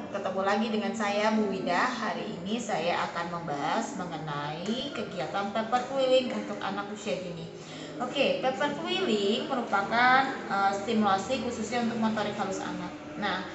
Ketemu lagi dengan saya Bu Wida. Hari ini saya akan membahas mengenai kegiatan paper quilling untuk anak usia dini. Oke, paper quilling merupakan stimulasi khususnya untuk motorik halus anak. Nah,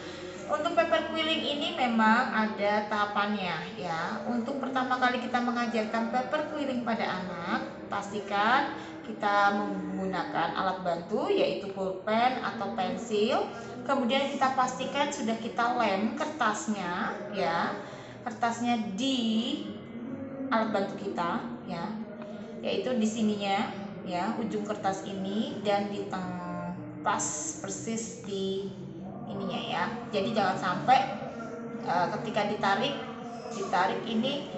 untuk paper quilling ini memang ada tahapannya ya. Untuk pertama kali kita mengajarkan paper quilling pada anak, pastikan kita menggunakan alat bantu yaitu pulpen atau pensil. Kemudian kita pastikan sudah kita lem kertasnya ya. Kertasnya di alat bantu kita ya. Yaitu di sininya ya, ujung kertas ini dan di pas persis di ininya ya. Jadi jangan sampai ketika ditarik ini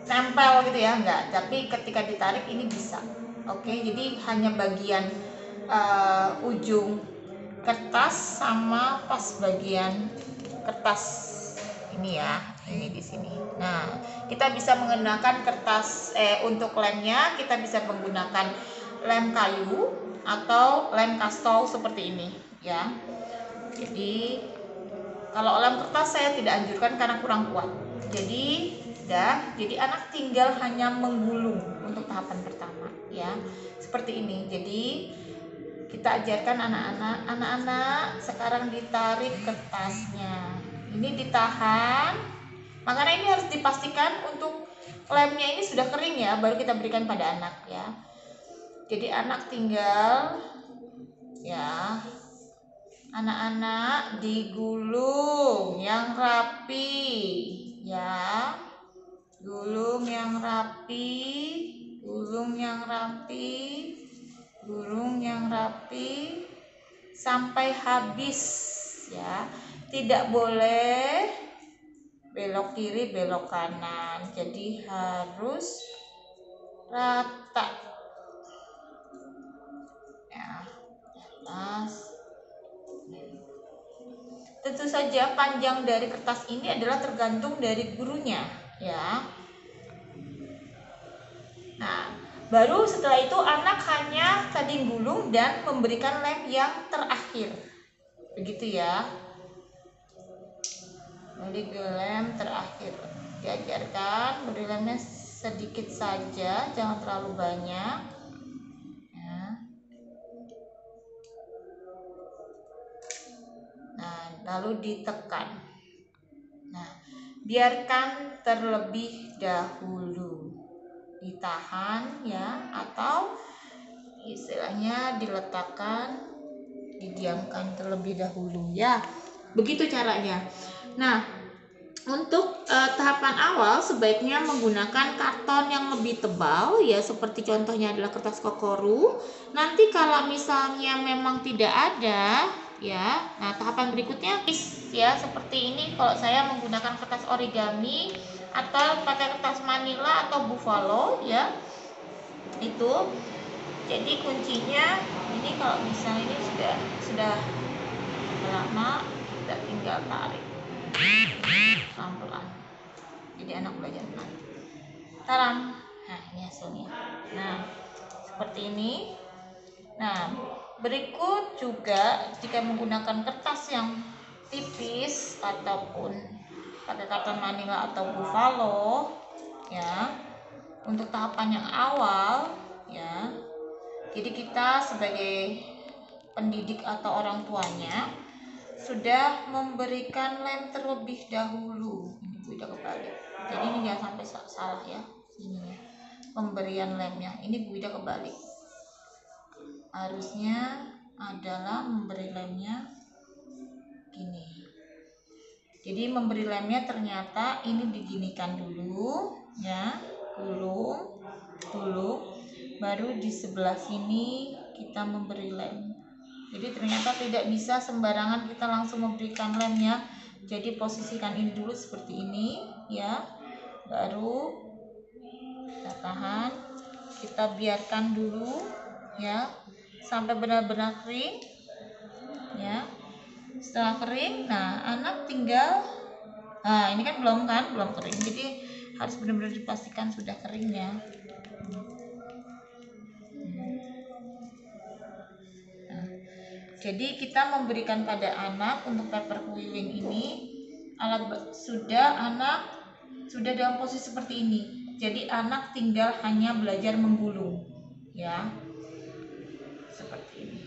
nempel gitu ya, enggak, tapi ketika ditarik ini bisa. Oke, jadi hanya bagian ujung kertas sama pas bagian kertas ini ya, ini di sini. Nah, kita bisa menggunakan kertas untuk lemnya kita bisa menggunakan lem kayu atau lem kastol seperti ini ya. Jadi kalau lem kertas saya tidak anjurkan karena kurang kuat. Jadi anak tinggal hanya menggulung untuk tahapan pertama ya. Seperti ini. Jadi kita ajarkan anak-anak sekarang ditarik kertasnya. Ini ditahan. Makanya ini harus dipastikan untuk lemnya ini sudah kering ya, baru kita berikan pada anak ya. Jadi anak tinggal ya, anak-anak digulung yang rapi ya, gulung yang rapi, gulung yang rapi, gulung yang rapi sampai habis ya. Tidak boleh belok kiri belok kanan, jadi harus rata ya. Atas. Tentu saja panjang dari kertas ini adalah tergantung dari gurunya ya. Nah, baru setelah itu anak hanya tadi gulung dan memberikan lem yang terakhir. Begitu ya. Beri lem terakhir. Diajarkan beri lemnya sedikit saja, jangan terlalu banyak. Ya. Nah, lalu ditekan. Nah, biarkan terlebih dahulu, ditahan ya, atau istilahnya diletakkan, didiamkan terlebih dahulu ya. Begitu caranya. Nah, untuk tahapan awal sebaiknya menggunakan karton yang lebih tebal ya, seperti contohnya adalah kertas kokoru. Nanti kalau misalnya memang tidak ada ya, nah tahapan berikutnya ya seperti ini. Kalau saya menggunakan kertas origami atau pakai kertas manila atau buffalo ya, itu jadi kuncinya ini. Kalau misalnya ini sudah lama, kita tinggal tarik pelan-pelan, jadi anak belajar pelan. Taram. Nah, ini hasilnya. Nah, seperti ini. Nah, berikut juga jika menggunakan kertas yang tipis ataupun pakai karton manila atau buffalo ya, untuk tahapan yang awal ya. Jadi kita sebagai pendidik atau orang tuanya sudah memberikan lem terlebih dahulu. Ini Bu Ida kebalik. Jadi ini jangan sampai salah ya. Ini ya, pemberian lemnya. Ini Bu Ida kebalik. Harusnya adalah memberi lemnya gini. Jadi memberi lemnya ternyata ini diginikan dulu ya, gulung dulu, baru di sebelah sini kita memberi lem. Jadi ternyata tidak bisa sembarangan kita langsung memberikan lemnya. Jadi posisikan ini dulu seperti ini ya, baru kita tahan, kita biarkan dulu ya sampai benar-benar kering ya. Setelah kering, nah anak tinggal, nah ini kan belum kering, jadi harus benar-benar dipastikan sudah kering ya. Jadi kita memberikan pada anak untuk paper quilling ini sudah dalam posisi seperti ini. Jadi anak tinggal hanya belajar menggulung, ya, seperti ini.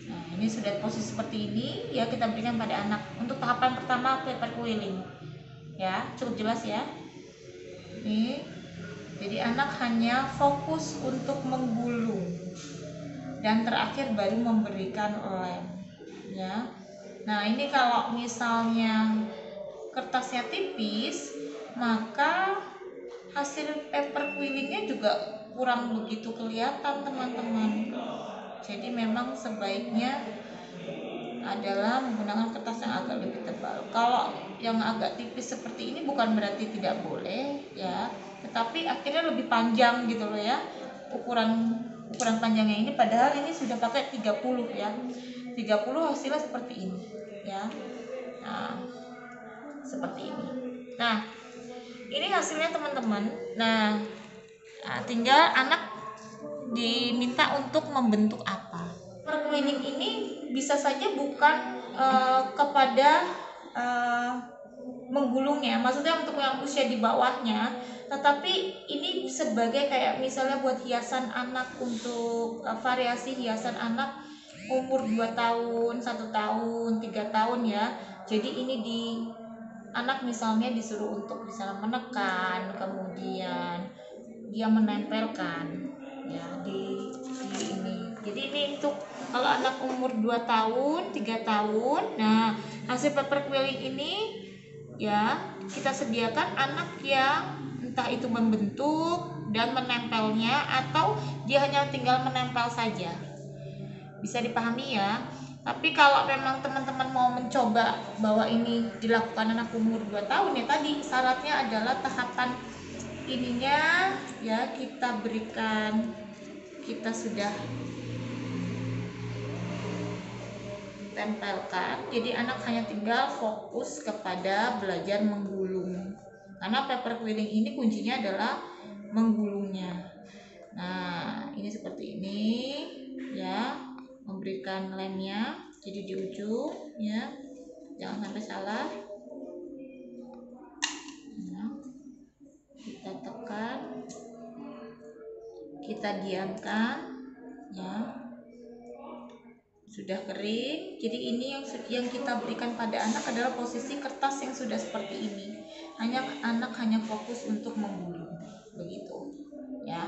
Nah, ini sudah posisi seperti ini, ya, kita berikan pada anak. Untuk tahapan pertama paper quilling, ya, cukup jelas ya. Ini, jadi anak hanya fokus untuk menggulung, dan terakhir baru memberikan lem, ya. Nah, ini kalau misalnya kertasnya tipis, maka hasil paper quillingnya juga kurang begitu kelihatan, teman-teman. Jadi memang sebaiknya adalah menggunakan kertas yang agak lebih tebal. Kalau yang agak tipis seperti ini bukan berarti tidak boleh, ya, tetapi akhirnya lebih panjang gitu loh, ya, ukuran panjangnya ini, padahal ini sudah pakai 30, ya. 30 hasilnya seperti ini, ya. Nah, seperti ini. Nah, ini hasilnya, teman-teman. Nah, tinggal anak diminta untuk membentuk apa. Perquilling ini bisa saja bukan kepada menggulungnya, maksudnya untuk yang usia di bawahnya, tetapi ini sebagai kayak misalnya buat hiasan anak, untuk variasi hiasan anak umur 2 tahun, 1 tahun, 3 tahun, ya. Jadi ini di anak misalnya disuruh untuk misalnya menekan, kemudian dia menempelkan, ya, di ini. Jadi ini untuk kalau anak umur 2 tahun, 3 tahun. Nah, hasil paper quilling ini, ya, kita sediakan anak yang entah itu membentuk dan menempelnya, atau dia hanya tinggal menempel saja. Bisa dipahami, ya. Tapi kalau memang teman-teman mau mencoba bahwa ini dilakukan anak umur 2 tahun, ya tadi syaratnya adalah tahapan ininya, ya, kita berikan, kita sudah tempelkan. Jadi anak hanya tinggal fokus kepada belajar menggulung, karena paper quilling ini kuncinya adalah menggulungnya. Nah, ini seperti ini, ya, memberikan lemnya, jadi di ujung, ya, jangan sampai salah. Nah, kita tekan, kita diamkan, ya, sudah kering. Jadi ini yang kita berikan pada anak adalah posisi kertas yang sudah seperti ini. Anak hanya fokus untuk menggulung, begitu, ya.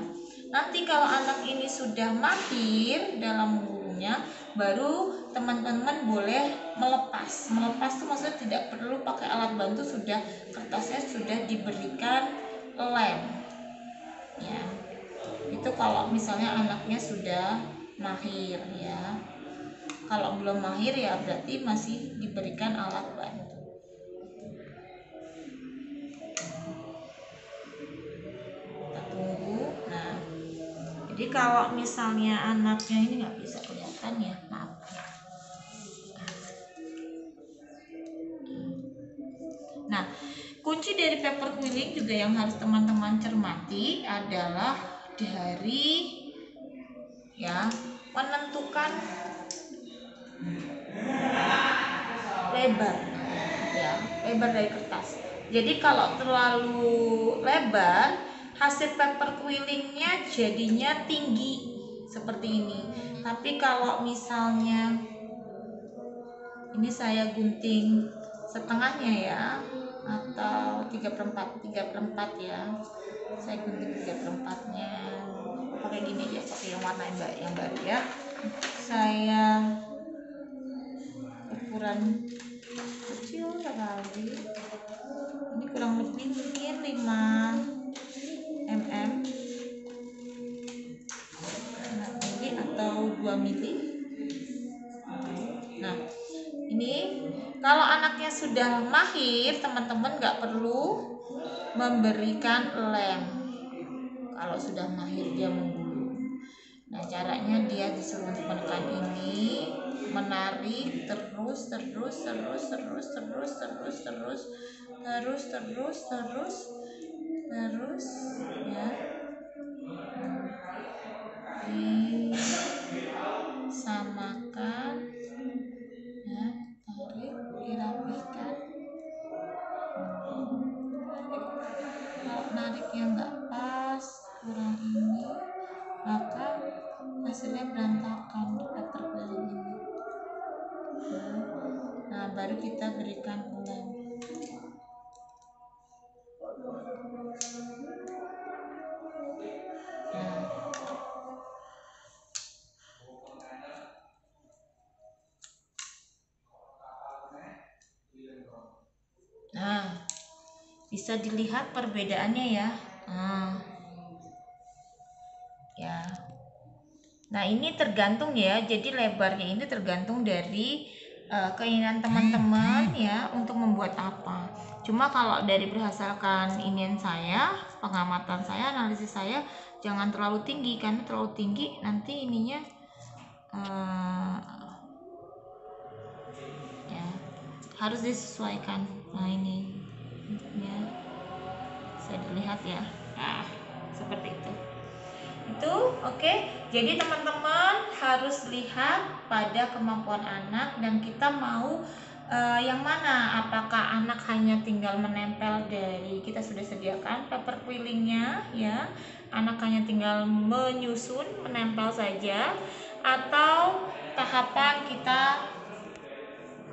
Nanti kalau anak ini sudah mahir dalam menggulungnya, baru teman-teman boleh melepas. Melepas itu maksudnya tidak perlu pakai alat bantu, sudah kertasnya sudah diberikan lem, ya. Itu kalau misalnya anaknya sudah mahir, ya. Kalau belum mahir, ya berarti masih diberikan alat bantu. Kita tunggu. Nah, jadi kalau misalnya anaknya ini nggak bisa kelihatan, ya, maaf. Nah, kunci dari paper quilling juga yang harus teman-teman cermati adalah dari, ya, menentukan lebar, ya, lebar dari kertas. Jadi kalau terlalu lebar, hasil paper quillingnya jadinya tinggi seperti ini. Tapi kalau misalnya ini saya gunting setengahnya, ya, atau 3/4, ya, saya gunting 3/4-nya, pakai gini aja, pakai yang warna yang baru, ya. Saya ukuran kecil sekali, ini kurang lebih mungkin 5 mm, mili atau 2 mili. Nah, ini kalau anaknya sudah mahir, teman-teman nggak perlu memberikan lem. Kalau sudah mahir dia menggulung, nah, caranya dia disuruh untuk menekan ini, menarik terus, ya, disamakan, ya, tarik, dirapikan, yang nggak pas, kurang ini, maka hasilnya berantakan di paper quilling ini. Nah, baru kita berikan lem. Nah, bisa dilihat perbedaannya ya. Ya. Nah, ini tergantung ya. Jadi lebarnya ini tergantung dari keinginan teman-teman ya untuk membuat apa. Cuma kalau dari berdasarkan inian saya, pengamatan saya, analisis saya, jangan terlalu tinggi, karena terlalu tinggi nanti ininya ya harus disesuaikan. Nah, ini ya bisa dilihat ya. Nah, seperti itu. Oke. Jadi teman-teman harus lihat pada kemampuan anak, dan kita mau yang mana, apakah anak hanya tinggal menempel dari kita sudah sediakan paper quillingnya ya, anak hanya tinggal menyusun menempel saja, atau tahapan kita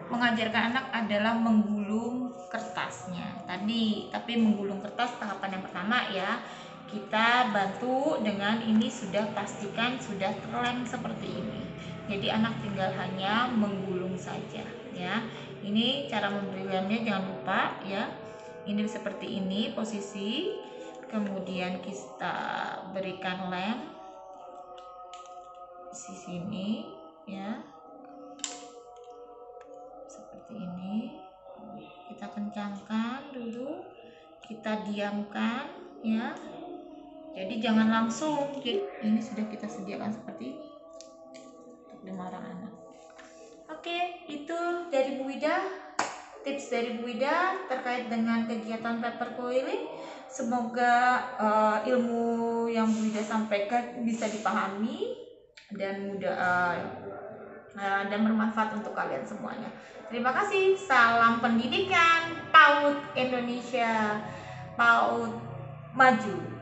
mengajarkan anak adalah menggulung kertasnya tadi. Tapi menggulung kertas tahapan yang pertama ya, kita bantu dengan ini, sudah pastikan sudah terlem seperti ini, jadi anak tinggal hanya menggulung saja ya. Ini cara memberi lemnya, jangan lupa ya. Ini seperti ini posisi, kemudian kita berikan lem di sini ya, seperti ini. Kita kencangkan dulu, kita diamkan ya. Jadi jangan langsung. Ini sudah kita sediakan seperti ini untuk 5 orang anak. Oke, itu dari Bu Wida, tips dari Bu Wida terkait dengan kegiatan paper quilling. Semoga ilmu yang Bu Wida sampaikan bisa dipahami dan mudah dan bermanfaat untuk kalian semuanya. Terima kasih. Salam pendidikan PAUD Indonesia, PAUD maju.